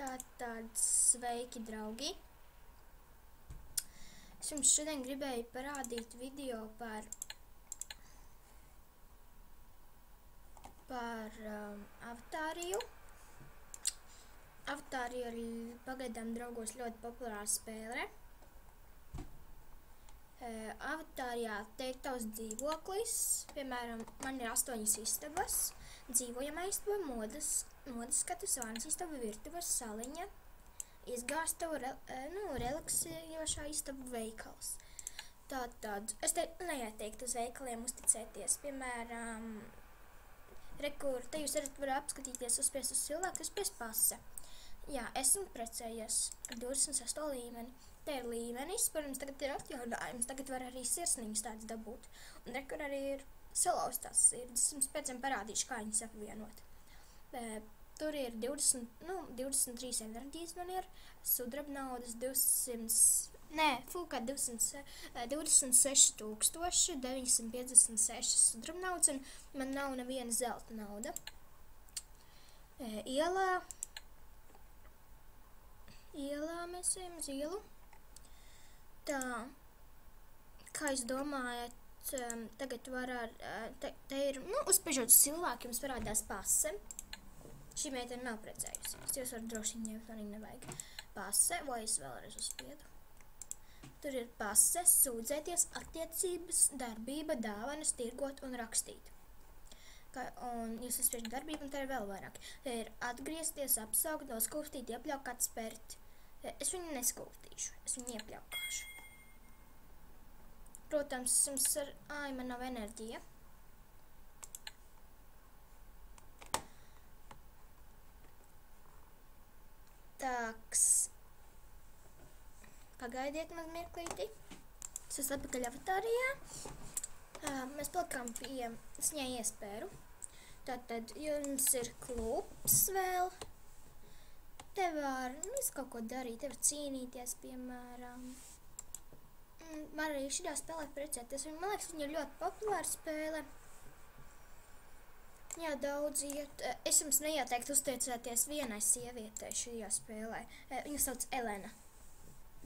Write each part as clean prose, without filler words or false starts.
Tātad sveiki, draugi! Es jums šodien gribēju parādīt video par Avatāriju. Avatārija ir pagaidām draugos ļoti populāra spēle. Avatārijā tiek tavs dzīvoklis, piemēram, man ir 8 istabas, dzīvojamā istaba, modes skatus, vānas istaba, virtuves, saliņa, izgāstava, relaksējošā istaba, veikals. Tātad, es te neieteiktu uz veikaliem uzticēties, piemēram, te jūs varat apskatīties, uzspiest uz cilvēku, uzspiest pase. Jā, esmu precējies ar 28 līmeni. Te ir līmenis, protams, tagad ir atjaunājums, tagad var arī sirsniņas tāds dabūt. Un rekur arī ir salauztās sirds, es jums pēc tam parādīšu, kā viņas apvienot. Tur ir 23 enerģijas man ir, sudraba naudas 26,956 sudraba naudas, un man nav neviena zelta nauda. Ielā mēs ejam uz ielu. Tā, kā jūs domājat, tagad var te ir, uzspiežot cilvēku, jums parādās pase. Šī meitene nav precējusies, jūs varat droši ņemt, man nevajag pase, vai es vēlreiz uzspiedu. Tur ir pase, sūdzēties, attiecības, darbība, dāvanas, tirgot un rakstīt. Un jūs uzspiežat darbību, un te ir vēl vairāk. Te ir atgriezties, apsaukt, noskūpstīt, iepļaukāt, spērt. Es viņu neskūptīšu, es viņu iepļaukāšu. Protams, jums man nav enerģija. Tāks. Pagaidiet maz mirklīti. Es esmu atpakaļ Avatārijā. Mēs palikām pie viņai iespēru. Tātad jums ir klubs vēl. Te var kaut ko darīt, te var cīnīties, piemēram. Var arī šajā spēlē precēties. Man liekas, viņa ir ļoti populāra spēle. Jā, daudz iet. Es jums neieteiktu uztiecēties vienai sievietei šajā spēlē. Viņa sauc Elena.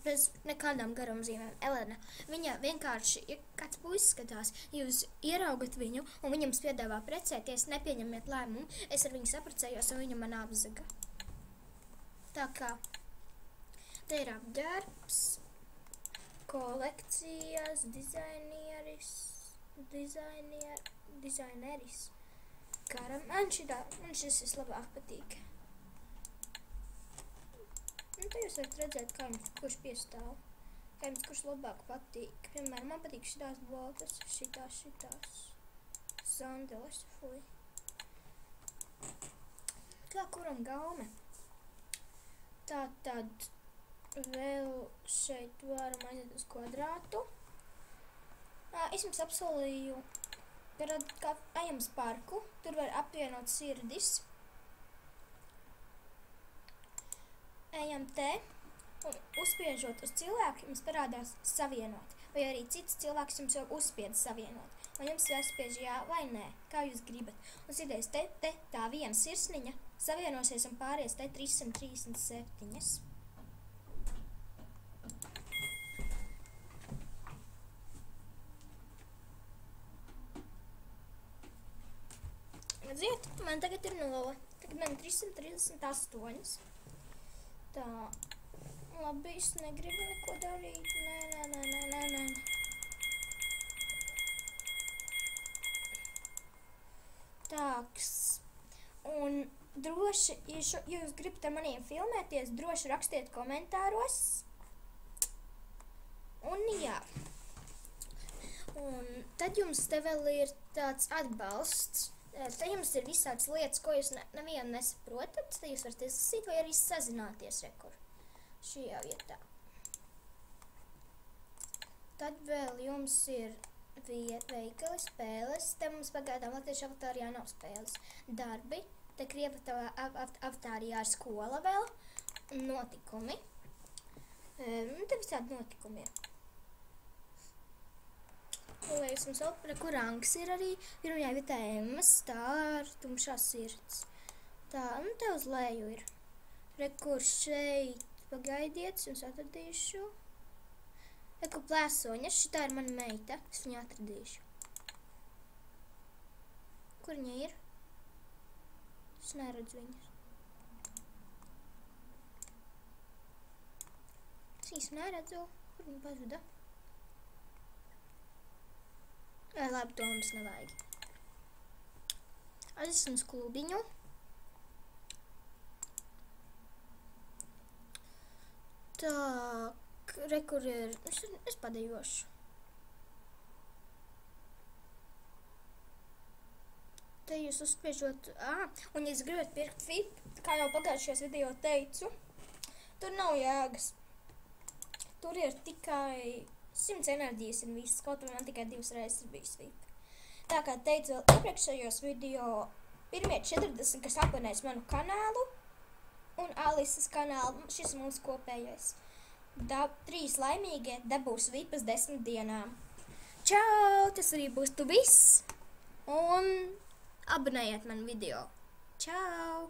Bez nekādām garumzīmēm. Elena. Viņa vienkārši, ja kāds puisis skatās, jūs ieraugat viņu un viņam piedāvā precēties, nepieņemiet lēmumu. Es ar viņu saprecējos un viņa man apzaga. Tā kā te ir apģērbs, kolekcijas, dizaineris. Man šis vislabāk patīk. Te jūs varat redzēt, kā jums kurš piestāv, kā jums kurš labāk patīk. Piemēram, man patīk šitās botas, šitās. Sandeles, fuj. Kā kuram gaume. Tātad vēl šeit varam aiziet uz kvadrātu. Es jums apsolīju, ka ejam uz parku, tur var apvienot sirdis. Ejam te, un uzspiežot uz cilvēku, jums parādās savienot. Vai arī cits cilvēks jums jau uzspied savienot. Un jums jāspiež jā vai nē, kā jūs gribat. Un sirdēs te tā viena sirsniņa savienosies un pāries te 337. Redziet, man tagad ir 0. Tagad man ir 338. Tā, labi, es negribu neko darīt. Nē. Tāks. Un droši, ja jūs gribat ar maniem filmēties, droši rakstiet komentāros. Un jā. Un tad jums te vēl ir tāds atbalsts. Te jums ir visādas lietas, ko jūs nevienu nesaprotat. Te jūs varat izlasīt vai arī sazināties rekur šajā vietā. Tad vēl jums ir veikali, spēles. Te mums pagaidām latviešu Avatārijā nav spēles. Darbi. Te Krievu Avatārijā ir skola vēl. Notikumi. Te visādi notikumi ir. Lai es mums vēl, kur rangs ir arī. Pirmajā vietā Emma, stāra, tumšā sirds. Tā, te uz leju ir. Rekur šeit, pagaidiet, es jums atradīšu. Rekur plēsoņas, šitā ir mana meita, es viņu atradīšu. Kur viņa ir? Es neredzu viņas. Es viņas neredzu, kur viņa pazuda? Labi, to mums nevajag. Aizsim uz klubiņu. Tak, rekur ir, es padejošu. Te jūs uzspiežot, un ja jūs gribat pirkt VIP, kā jau pagājušajos video teicu, tur nav jēgas. Tur ir tikai 100 enerģijas un viss, kaut vai man tikai 2 reizes ir bijis VIP. Tā kā teicu vēl iepriekšējos video, pirmie 40, kas abonēs manu kanālu, un Alises kanālu, šis ir mums kopējais. 3 laimīgie dabūs VIPas 10 dienām. Čau! Tas arī būs tu viss. Un abonējiet manu video. Čau!